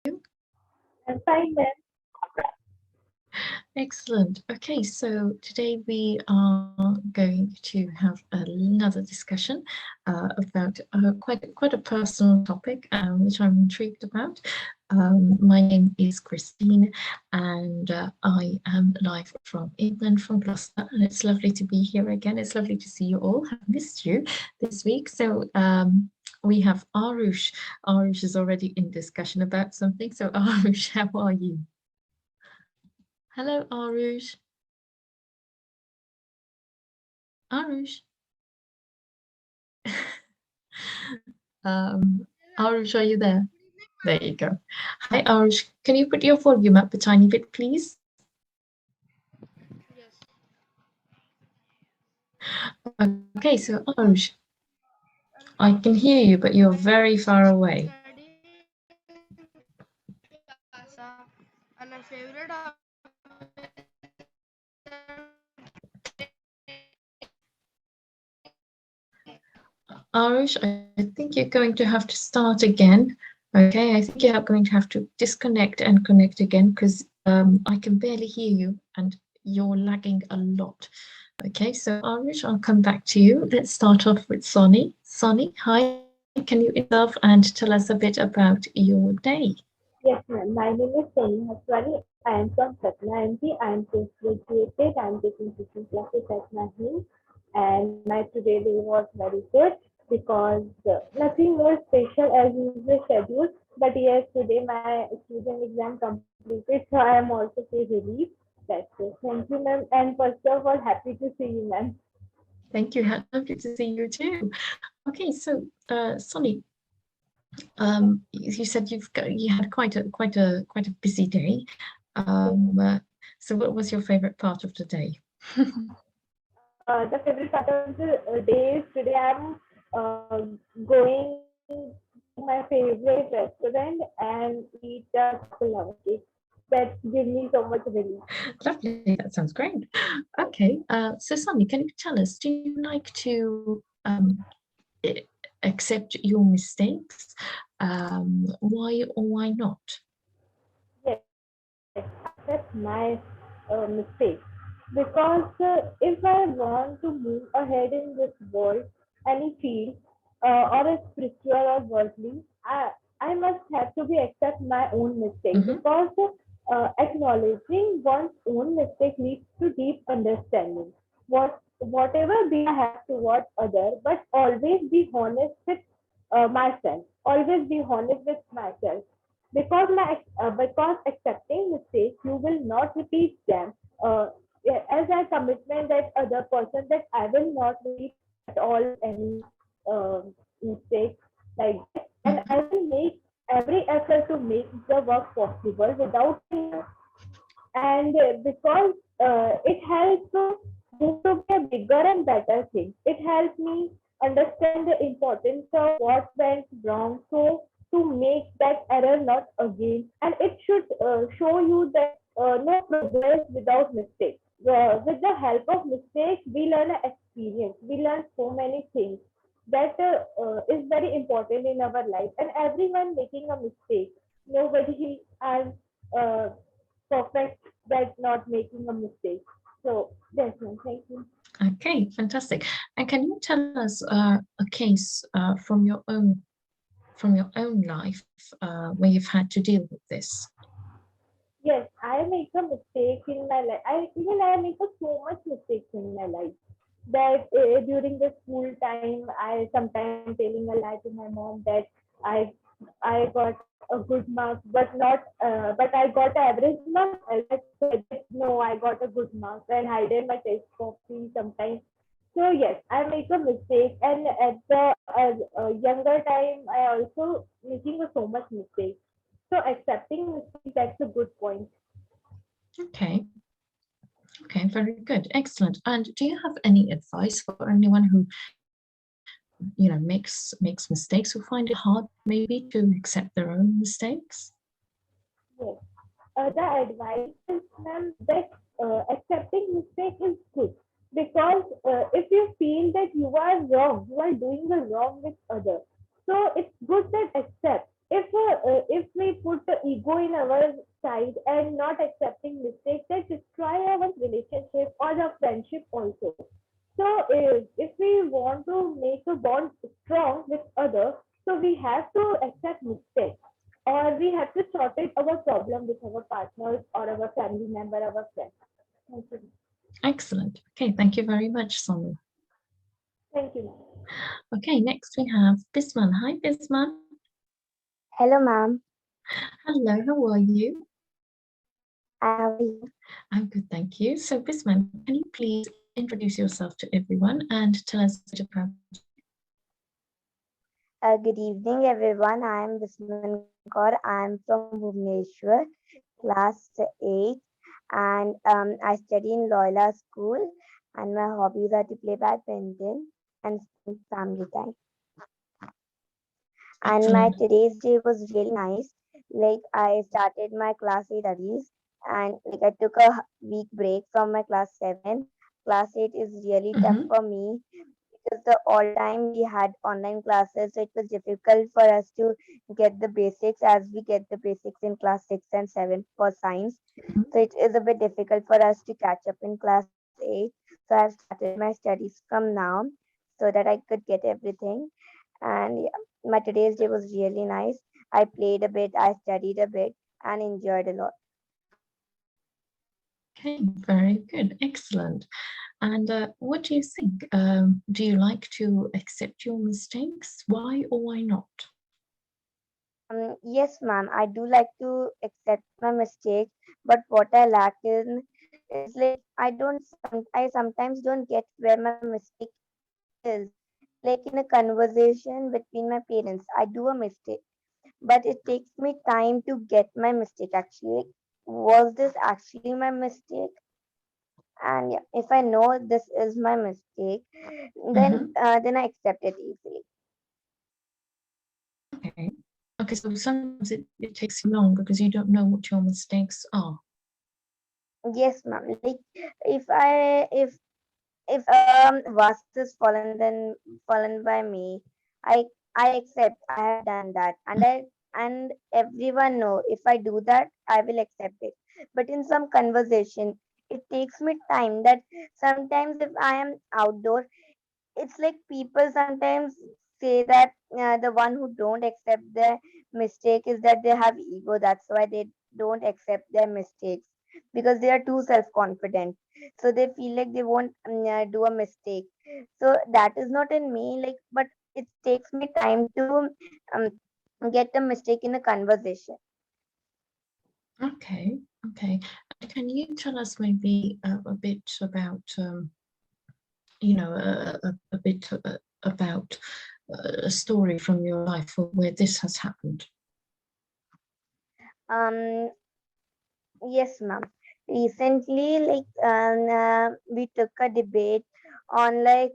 I'm fine, ma'am. Excellent. Okay, so today we are going to have another discussion about quite a personal topic, which I'm intrigued about. My name is Christine, and I am live from England, from Gloucester, and it's lovely to be here again. It's lovely to see you all. I've missed you this week. So we have Arush. Arush is already in discussion about something. So Arush, how are you? Hello, Arush. Arush. Um, Arush, are you there? There you go. Hi, Arush. Can you put your volume up a tiny bit, please? Yes. Okay, so Arush, And I can hear you, but you're I very far away. study Gaza, and my favorite hobby is Arush, I think you're going to have to start again. Okay, I think you're going to have to disconnect and connect again because I can barely hear you and you're lagging a lot. Okay, so Arush, I'll come back to you. Let's start off with Sonny. Sonny, hi, can you introduce yourself and tell us a bit about your day? Yes, ma'am. My name is Soni Haswani. I am from Patna MP. I am postgraduated. I am taking teaching classes at Nahin. And my today day was very good because nothing more special as usual schedule. But yes, today my student exam completed, so I am also feel relieved. That's it. Thank you, ma'am. And first of all, happy to see you, ma'am. Thank you. Lovely to see you too. Okay, so Sonny, you said you had quite a busy day. Yes, Um, uh, so what was your favorite part of the day? the favorite part of the day is today I'm going to my favorite restaurant and eat a chocolate lava cake. That gives me so much relief. Lovely, that sounds great. Okay, so Sonny, can you tell us, do you like to i- accept your mistakes? Why or why not? Yes, I accept my mistakes because if I want to move ahead in this world, any field, or a spiritual or worldly, I must have to be accept my own mistake Hmm. because acknowledging one's own mistake leads to deep understanding. Whatever be I have towards other, but always be honest with myself. Always be honest with myself because accepting mistakes, you will not repeat them. Yeah, as a commitment that other person that I will not repeat at all any mistakes like that, and I will make every effort to make the work possible without failure. And because it helps move to be a bigger and better thing. It helps me understand the importance of what went wrong, so to make that error not again. And it should show you that no progress without mistakes. With the help of mistakes, we learn an experience. We learn so many things that is very important in our life. And everyone making a mistake. Nobody has uh, perfect that not making a mistake. So that's one. Thank you. Okay, fantastic. And can you tell us a case from your own life where you've had to deal with this? Yes, I make a mistake in my life. I make a so much mistakes in my life that during the school time, I sometimes telling a lie to my mom that I I got a good mark, but not but I got average mark. I said that no, I got a good mark and hidden my test copy sometimes. So yes, I make a mistake, and at the younger time, I also making a so much mistake. So accepting mistake, that's a good point. Okay, okay, very good, excellent. And do you have any advice for anyone who, makes mistakes, who find it hard maybe to accept their own mistakes? Yes. The advice is, ma'am, that accepting mistake is good because if you feel that you are wrong, you are doing the wrong with others. So it's good that accept. If we put the ego in our side and not accepting mistakes, that destroy our relationship or the friendship also. So if we want to make a bond strong with others, so we have to accept mistakes, or we have to sort it our problem with our partners or our family member, our friends. Thank you. Excellent. Okay, thank you very much, Sonia. Thank you. Okay, next we have Bisman. Hi, Bisman. Hello, ma'am. Hello, how are you? How are you? I'm good, thank you. So, Bisman, can you please introduce yourself to everyone and tell us a bit about Good evening, everyone. I am Bisman Kaur. I am from Bhubaneswar, class 8, and I study in Loyola School. And my hobbies are to play badminton and spend family time. And my excellent? today's day was really nice. Like I started my class 8 studies, and like I took a week break from my class 7. Class 8 is really tough Mm-hmm. for me because the all time we had online classes, so it was difficult for us to get the basics as we get the basics in class 6 and 7 for science. So it is a bit difficult for us to catch up in class 8. So I've started my studies from now so that I could get everything. And yeah, my today's day was really nice. I played a bit, I studied a bit, and enjoyed a lot. Okay, very good, excellent. And what do you think? Do you like to accept your mistakes? Why or why not? Yes, ma'am. I do like to accept my mistakes, but what I lack in is like I sometimes don't get where my mistake is. Like in a conversation between my parents, I do a mistake, but it takes me time to get my mistake actually. Like, was this actually my mistake? And yeah, if I know this is my mistake, Mm-hmm. then I accept it easily. Okay. Okay, so sometimes it takes you long because you don't know what your mistakes are. Yes, ma'am. Like if vase is fallen by me, I I accept I have done that, and everyone know if I do that I will accept it. But in some conversation, it takes me time that sometimes if I am outdoor, it's like people sometimes say that the one who don't accept their mistake is that they have ego, that's why they don't accept their mistakes because they are too self-confident, so they feel like they won't do a mistake. So that is not in me, like, but it takes me time to get a mistake in a conversation. Okay, okay. Can you tell us maybe a bit about, a bit about a story from your life where this has happened? um yes, ma'am. Recently, like we took a debate on like,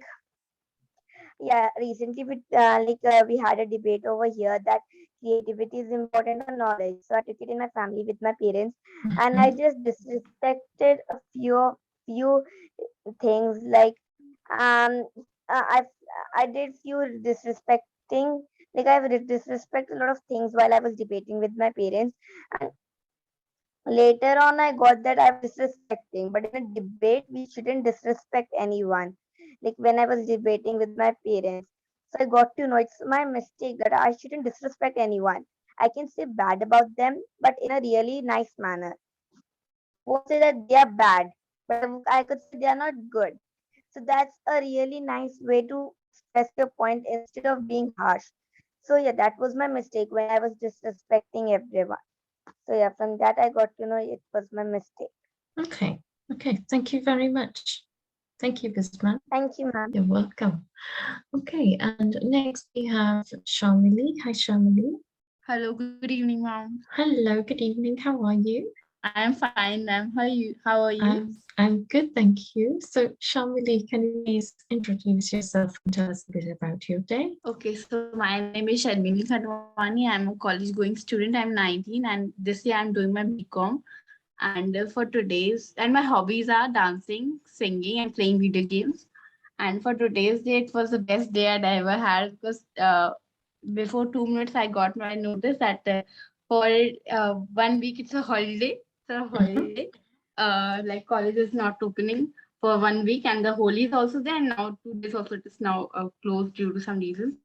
yeah, recently we had a debate over here that creativity is important or knowledge. So I took it in my family with my parents, and I Mhm. just disrespected a few things like um I I did few disrespecting, like I've disrespect a lot of things while I was debating with my parents, and later on, I got that I was disrespecting, but in a debate, we shouldn't disrespect anyone. Like when I was debating with my parents, so I got to know it's my mistake that I shouldn't disrespect anyone. I can say bad about them, but in a really nice manner. I won't say that they are bad, but I could say they are not good. So that's a really nice way to express your point instead of being harsh. So yeah, that was my mistake when I was disrespecting everyone. So yeah, from that I got to know it was my mistake. Okay, okay. Thank you very much. Thank you, Bisman. Thank you, ma'am. You're welcome. Okay, and next we have Shamili. Hi, Shamili. Hello, good evening, ma'am. Hello, good evening. How are you? I am fine, ma'am. How are you? I'm good, thank you. So, Shamili, can you please introduce yourself and tell us a bit about your day? Okay, so my name is Sharmini Khatwani. I'm a college going student. I'm 19 and this year I'm doing my BCom. And for today's, and my hobbies are dancing, singing, and playing video games. And for today's day, it was the best day I'd ever had because before 2 minutes I got my notice that for 1 week it's a holiday. It's a Mhm. holiday. Like college is not opening for 1 week, and the Holi is also there. And now 2 days also it is now closed due to some reasons.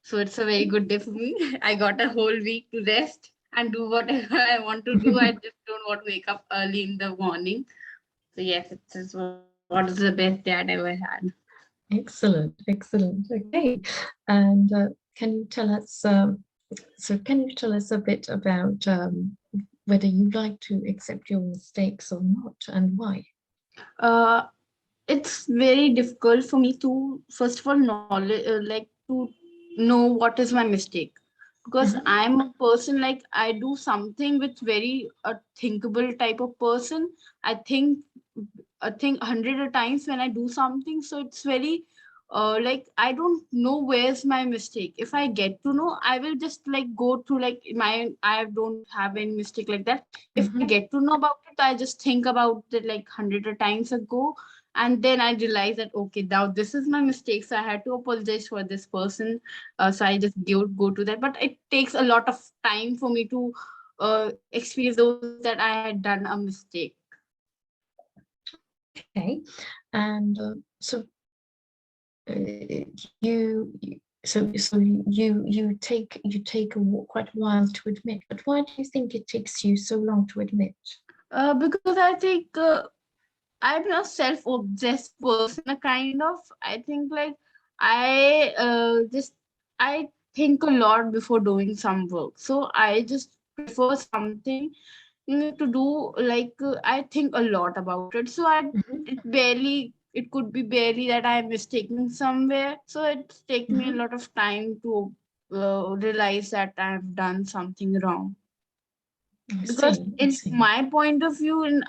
So it's a very good day for me. I got a whole week to rest and do whatever I want to do. I just don't want to wake up early in the morning. So yes, it's what is the best day I'd ever had. Excellent, excellent. Okay, and can you tell us? Can you tell us a bit about whether you like to accept your mistakes or not, and why? Uh, it's very difficult for me to first of all knowledge like to know what is my mistake, because Mhm. I'm a person like I do something with very a thinkable type of person. I think 100 times when I do something, so it's very like I don't know where's my mistake. If I get to know, I will just like go to like my I don't have any mistake like that. If I Mhm. get to know about it, I just think about it like 100 times ago, and then I realized that okay, now this is my mistake, so I had to apologize for this person. So I just go to that, but it takes a lot of time for me to experience those that I had done a mistake. Okay, and you take quite a while to admit, but why do you think it takes you so long to admit? Because I think I'm a self-obsessed person, a kind of. I think like I think a lot before doing some work. So I just prefer something to do. Like I think a lot about it. So Mhm. it could be barely that I'm mistaken somewhere. So it's take me a Mhm. lot of time to realize that I've done something wrong, I because see. I in see. my point of view, in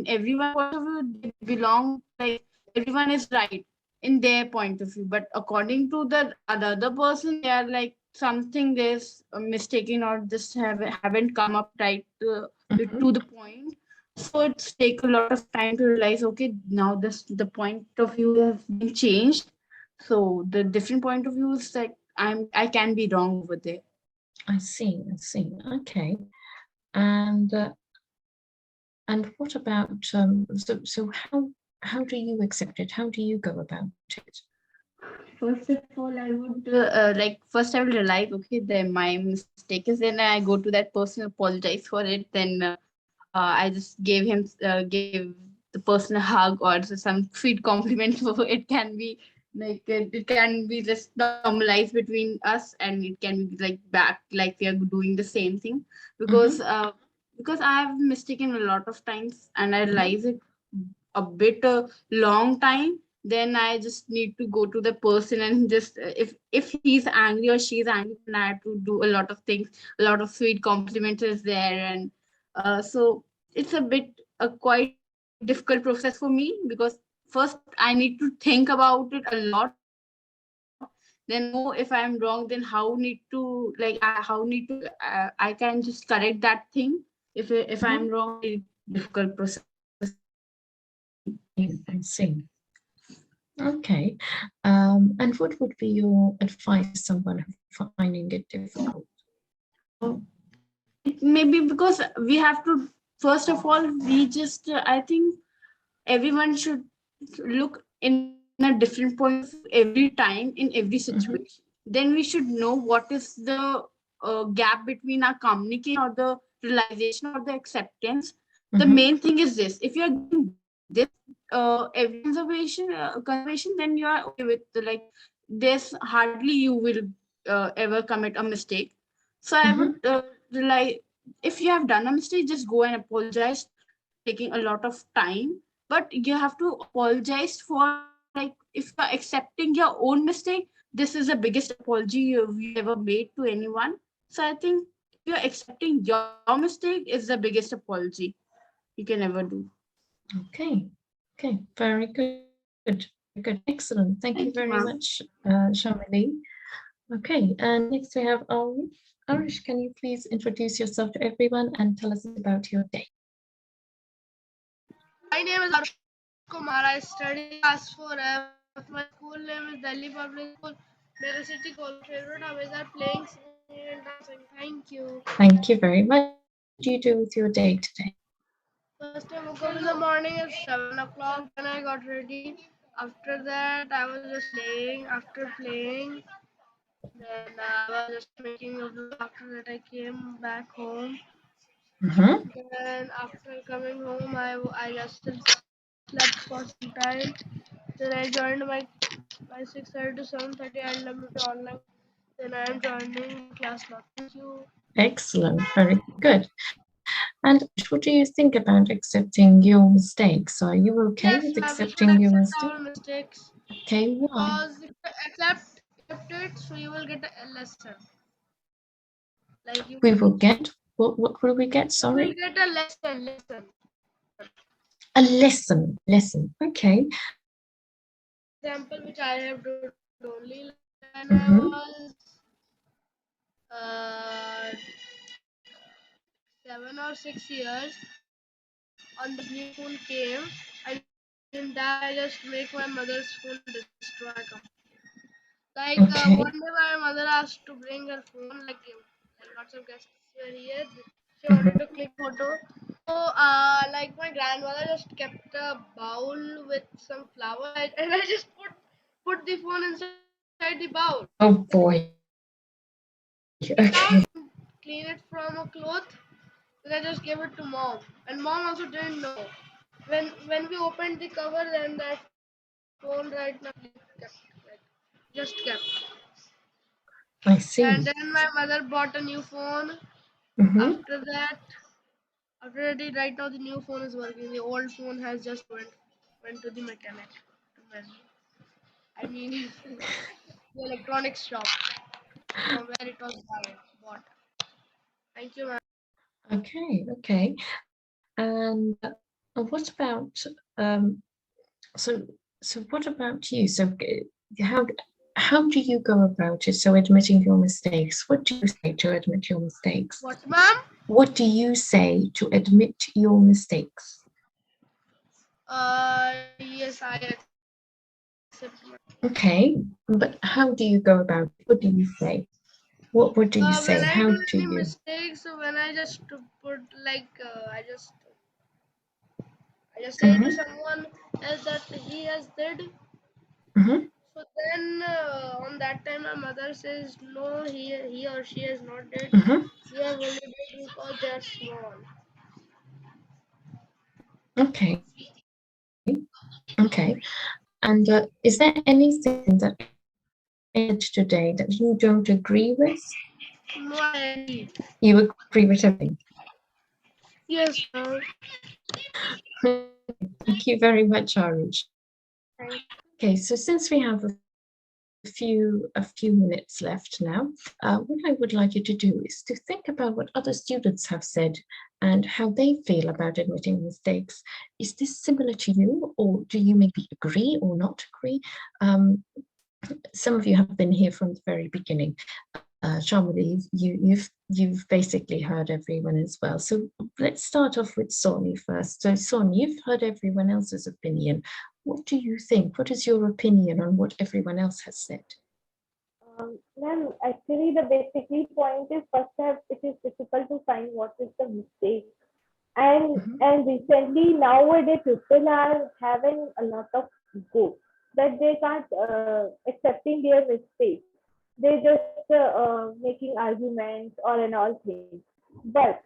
everyone point of view, they belong like everyone is right in their point of view, but according to the other person, they are like something there's mistaken or just haven't come up right Mhm. to the point. So it's take a lot of time to realize okay, now this the point of view has been changed. So the different point of views that I can be wrong over there. I see. I see. Okay. And what about how do you accept it? How do you go about it? First of all, I would first I will realize okay, then my mistake is, then I go to that person, apologize for it. Then I just give the person a hug or some sweet compliment. So it can be like it can be just normalized between us, and it can be like back like we are doing the same thing, because Mhm. uh, because I have mistaken a lot of times, and I Mhm. realize it a bit long time. Then I just need to go to the person and just if he's angry or she's angry, then I have to do a lot of things. A lot of sweet compliments is there, and so it's a bit a quite difficult process for me, because first I need to think about it a lot, then know if I'm wrong, then how need to I can just correct that thing. If I'm wrong, it's a very Mhm. difficult process for me. I see. Okay. And what would be your advice to someone who's finding it difficult? It may be because we have to, first of all, we just I think everyone should look in a different point of view every time in every situation. Mhm. Then we should know what is the gap between our communication or the realization or the acceptance. The Mhm. main thing is this: if you are giving this every conservation, then you are okay with like this. Hardly you will ever commit a mistake. So I would Mhm. rely, if you have done a mistake, just go and apologize. It's taking a lot of time, but you have to apologize for like if you are accepting your own mistake, this is the biggest apology you ever made to anyone. So I think if you're accepting your mistake is the biggest apology you can ever do. Okay. Okay. Very good. Very good. Excellent. Thank you very Thank you, much, ma'am. Shamini. Okay. And next we have Arish. Arish, can you please introduce yourself to everyone and tell us about your day? My name is Arush Kumar. I study class 4F. My school name is Delhi Public School. मेरे city college favorite hobbies are playing, singing, and dancing. Thank you. Thank you very much. And what do you do with your day today? First, I woke up in the morning at 7 o'clock. Then I got ready. After that, I was just playing. After playing, then I was just making a vlog. After that, I came back home. Mm-hmm. Then after coming home, I just still slept for some time. Then I joined my 6:30 to 7:30 LWT online. Then I am joining my class now. Thank you. Excellent. Very good. And Arish, what do you think about accepting your mistakes? Are you okay Yes, with ma'am. We should accepting your accept mistakes? our mistakes Okay, why? because if you accept it, so you will get a lesson. Like you We will get, what will we get? will Sorry? get a lesson. A lesson. Okay. Example which I have done only like when I Mm-hmm. was uh, 7 or 6 years on this new phone came, and in that I just make my mother's phone destroy completely. Like one day Okay. my mother asked to bring her phone, like lots of guests were here. She wanted to Mm-hmm. click photo. So like my grandmother just kept a bowl with some flour, and I just put the phone inside the bowl. Oh boy. It out, Okay. clean it from a cloth. Then I just gave it to mom, and mom also didn't know. When we opened the cover, then that phone right now just kept. I And see. then my mother bought a new phone. Mm-hmm. After that, right now the new phone is working. The old phone has just went to the mechanic. I mean, the electronics shop from where it was bought. Thank you, ma'am. Okay. And what about so what about you? So how how do you go about it? So admitting your mistakes. What do you say to admit your mistakes? What, ma'am? What do you say to admit your mistakes? Yes, I accept my. Okay, but how do you go about it? What do you say? What do you When say? I How do do any you? mistakes, when I just put I just say to Mm-hmm, someone else that he has did. mm-hmm, So then on that time my mother says no, he or she has not did. mm-hmm. You have only did because they are small. Okay, okay. And is there anything that said today that you don't agree with? No, I agree. You agree with everything. Yes, ma'am. Okay, thank you very much, Arish. Thank Okay, so since we have a few minutes left now, what I would like you to do is to think about what other students have said and how they feel about admitting mistakes. Is this similar to you, or do you maybe agree or not agree? Some of you have been here from the very beginning. Shamali, you've basically heard everyone as well. So let's start off with Sony first. So Sony, you've heard everyone else's opinion. What do you think? What is your opinion on what everyone else has said? Ma'am, actually, the basically point is first have it is difficult to find what is the mistake. And recently nowadays people are having a lot of ego that they can't accepting their mistakes. They just making arguments or an all things. But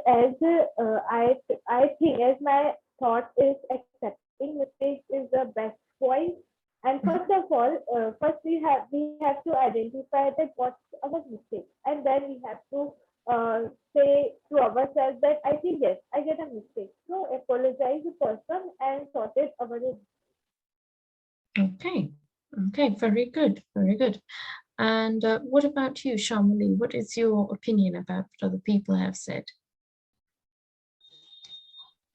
as I think as my thought is accepting mistakes is the best point. And first of all, first we have to identify that what's our mistake, and then we have to say to ourselves that I think yes, I get a mistake. So apologize the person and sort it our. Okay, okay, very good, very good. And what about you, Shamali? What is your opinion about what other people have said?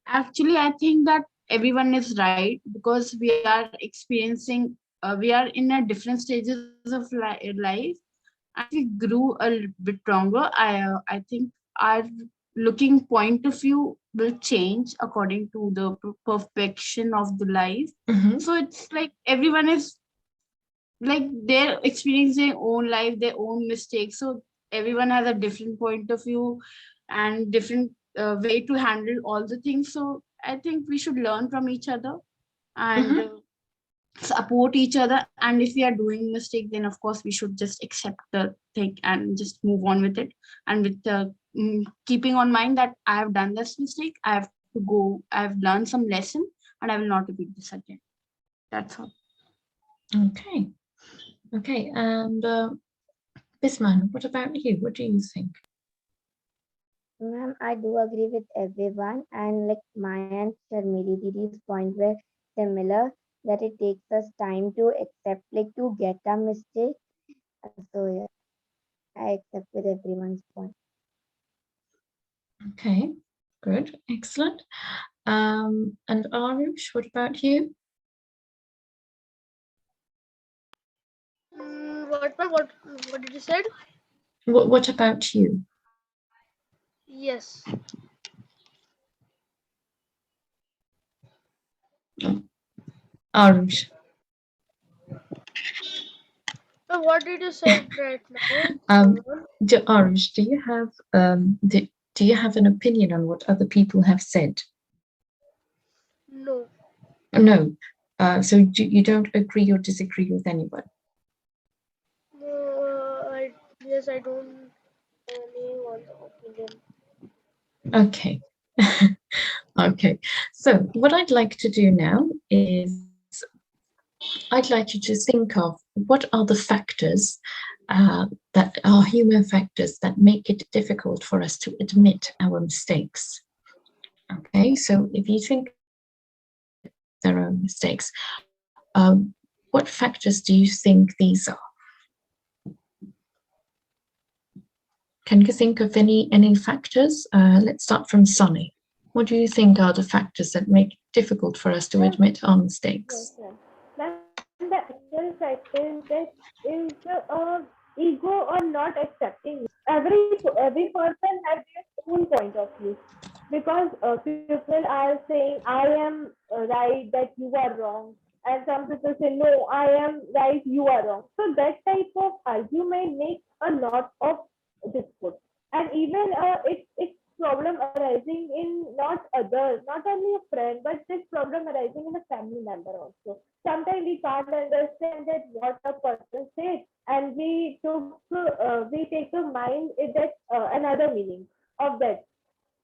Actually, I think that everyone is right because we are experiencing, we are in a different stages of life. As we grew a bit stronger, I think our looking point of view will change according to the perfection of the life. Mm-hmm. So it's like everyone is like they're experiencing their own life, their own mistakes. So everyone has a different point of view and different way to handle all the things. So I think we should learn from each other and Mm-hmm. support each other. And if we are doing mistake, then of course we should just accept the thing and just move on with it. And with keeping on mind that I have done this mistake, I have to go, I have learned some lesson, and I will not repeat this again. That's all. Okay. Okay. And Bisman, what about you? What do you think? Ma'am, I do agree with everyone, and like Maya and Sharmili Didi's point were similar, that it takes us time to accept, like to get a mistake. So yeah, I accept with everyone's point. Okay. Good. Excellent. And Arush, what about you? What, ma'am? What did you said? What about you? Yes. Arush. What did you say right now? Um, Someone? Arush, do you have an opinion on what other people have said? No. No. So you don't agree or disagree with anyone? No. I Yes. I don't have any opinion. Okay. Okay. So what I'd like to do now is I'd like you to think of what are the factors that are human factors that make it difficult for us to admit our mistakes. Okay, so if you think there are mistakes, what factors do you think these are? Can you think of any factors? Let's start from Sunny. What do you think are the factors that make it difficult for us to Ma'am, admit our yes, mistakes? ma'am. Ma'am, the actual fact is ego or not accepting it. Every person has their own point of view, because people are saying I am right, that you are wrong, and some people say no, I am right, you are wrong. So that type of argument makes a lot of dispute, and even it's problem arising in not others, not only a friend, but this problem arising in a family member also. Sometimes we can't understand that what a person said, and we take a mind that another meaning of that.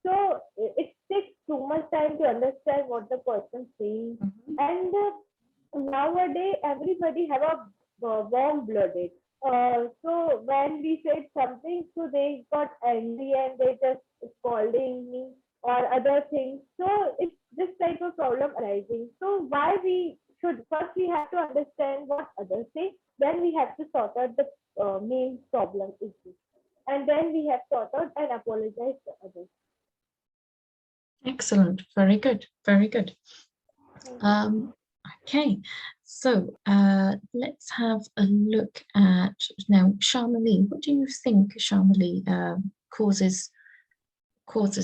So it takes too much time to understand what the person saying, Mhm. and nowadays everybody have a warm blooded. So when we said something, so they got angry and they just scolding me or other things. So it's this type of problem arising. So why we should first we have to understand what others say, then we have to sort out the main problem issue, and then we have sort out and apologize to others. Excellent. Very good. Very good. Thank you. Um, okay, so let's have a look at now, Shamali. What do you think, Shamali, causes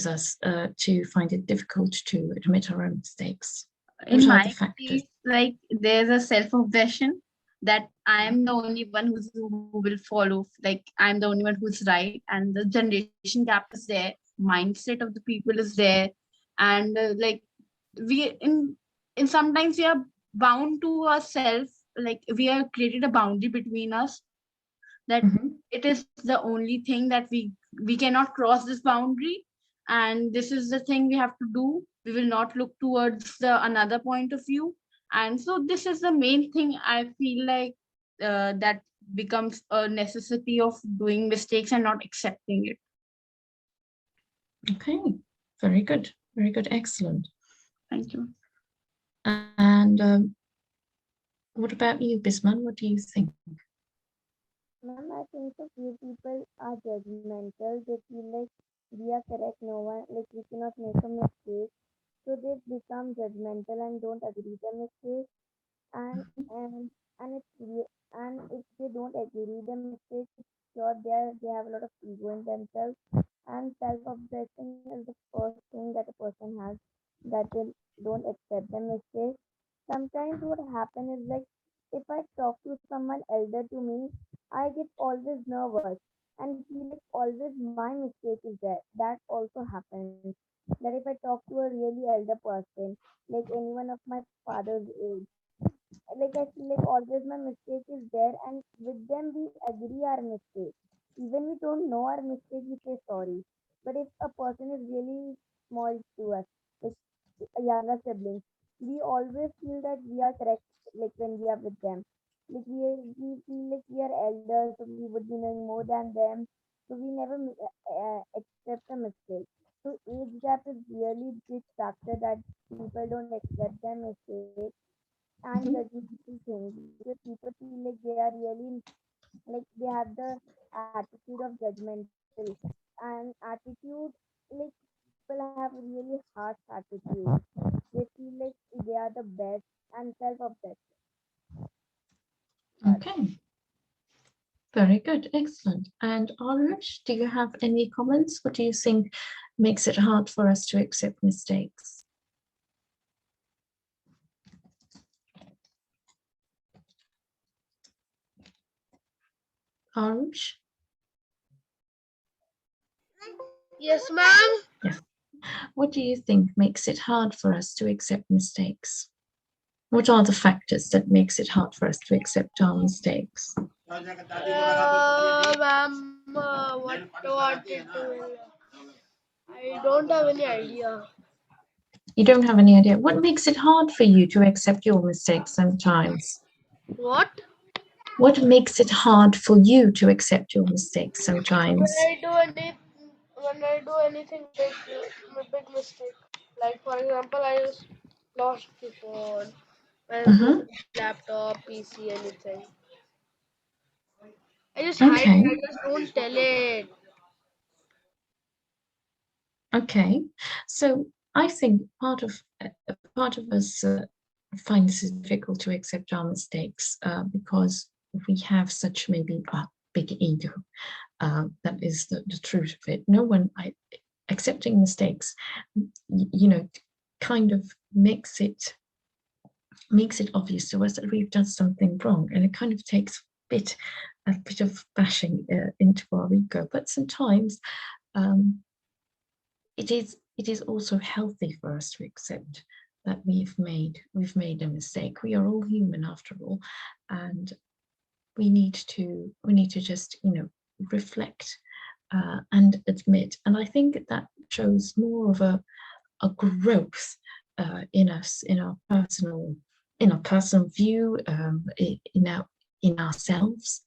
us to find it difficult to admit our own mistakes? In What are my the factors? case, like there's a self-obsession that I am the only one who will follow, like I'm the only one who's right, and the generation gap is there, mindset of the people is there, and like we in sometimes we are bound to ourselves, like we have created a boundary between us that Mhm. it is the only thing that we cannot cross this boundary, and this is the thing we have to do. We will not look towards the another point of view. And so this is the main thing I feel like that becomes a necessity of doing mistakes and not accepting it. Okay, very good. Very good. Excellent. Thank you. And what about you, Bisman? What do you think? Ma'am, I think so few people are judgmental. They feel like we are correct, no one, like we cannot make a mistake. So they become judgmental and don't agree the mistake. And and and if they don't agree the mistake, it's sure they have a lot of ego in themselves. And self-obsession is the first thing that a person has, that they don't accept the mistake. Sometimes what happen is like, if I talk to someone I talk to a really elder person, like anyone of my father's age, like I feel like always my mistake is there, and with them we agree our mistake. Even we don't know our mistake, we say sorry. But if a person is really small to us, like a younger siblings, we always feel that we are correct, like when we are with them. Like we feel like we are elders, so we would be knowing more than them. So we never accept a mistake. So age gap is really big factor that people don't accept their mistakes and Mhm. judgmental things, because people feel like they are really like they have the attitude of judgmental, and attitude, like people have really harsh attitude. They feel like they are the best and self-obsessed. Okay, very good, excellent. And Arush, do you have any comments? What do you think makes it hard for us to accept mistakes? Arush? Yes, ma'am. Yes. What do you think makes it hard for us to accept mistakes? What are the factors that makes it hard for us to accept our mistakes? Ma'am, what it will. I don't have any idea. You don't have any idea. What makes it hard for you to accept your mistakes sometimes? What? What makes it hard for you to accept your mistakes When sometimes? I do any, when I do anything big, big mistake. Like for example, I just lost the phone. I broke Mm-hmm. the laptop, PC, anything. I just hide it. Okay. I just don't tell it. Okay. So I think part of us finds it difficult to accept our mistakes because we have such maybe a big ego. That is the truth of it. No one accepting mistakes, you know, kind of makes it obvious to us that we've done something wrong, and it kind of takes a bit of bashing into our ego. But sometimes um, it is also healthy for us to accept that we've made a mistake. We are all human after all, and we need to just reflect and admit. And I think that shows more of a growth in us, in our personal view, in ourselves,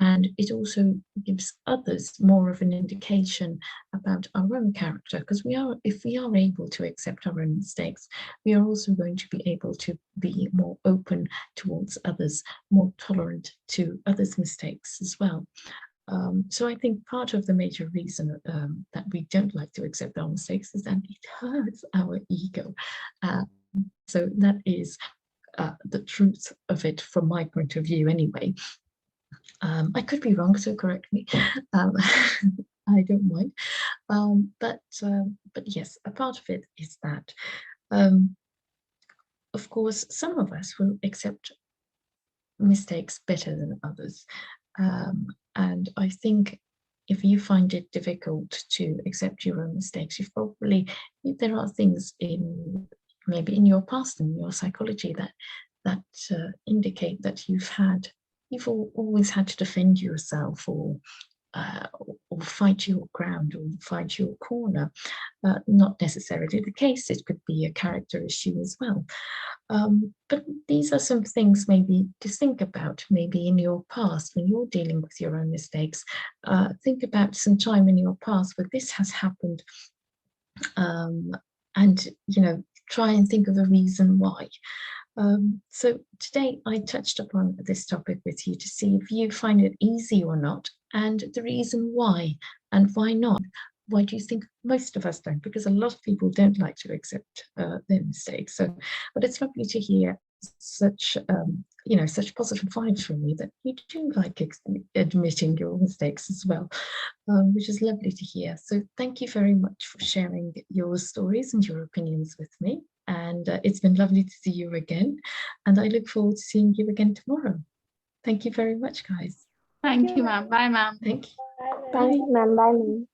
and it also gives others more of an indication about our own character, because if we are able to accept our own mistakes, we are also going to be able to be more open towards others, more tolerant to others' mistakes as well. So I think part of the major reason that we don't like to accept our mistakes is that it hurts our ego. So that is the truth of it from my point of view anyway. I could be wrong, so correct me. Um, I don't mind. But yes, a part of it is that, um, of course, some of us will accept mistakes better than others. And I think if you find it difficult to accept your own mistakes, there are things in maybe in your past and your psychology that indicate that you've always had to defend yourself uh, or fight your ground or fight your corner. Not necessarily the case. It could be a character issue as well. But these are some things maybe to think about, maybe in your past when you're dealing with your own mistakes. Think about some time in your past where this has happened, um, and try and think of a reason why. So today I touched upon this topic with you to see if you find it easy or not, and the reason why and why not. Why do you think most of us don't? Because a lot of people don't like to accept their mistakes. So, but it's lovely to hear such such positive vibes from you that you do like admitting your mistakes as well, which is lovely to hear. So thank you very much for sharing your stories and your opinions with me. And it's been lovely to see you again. And I look forward to seeing you again tomorrow. Thank you very much, guys. Thank you, ma'am. Bye, ma'am. Thank you. Bye, Thanks, ma'am. ma'am. Bye, ma'am.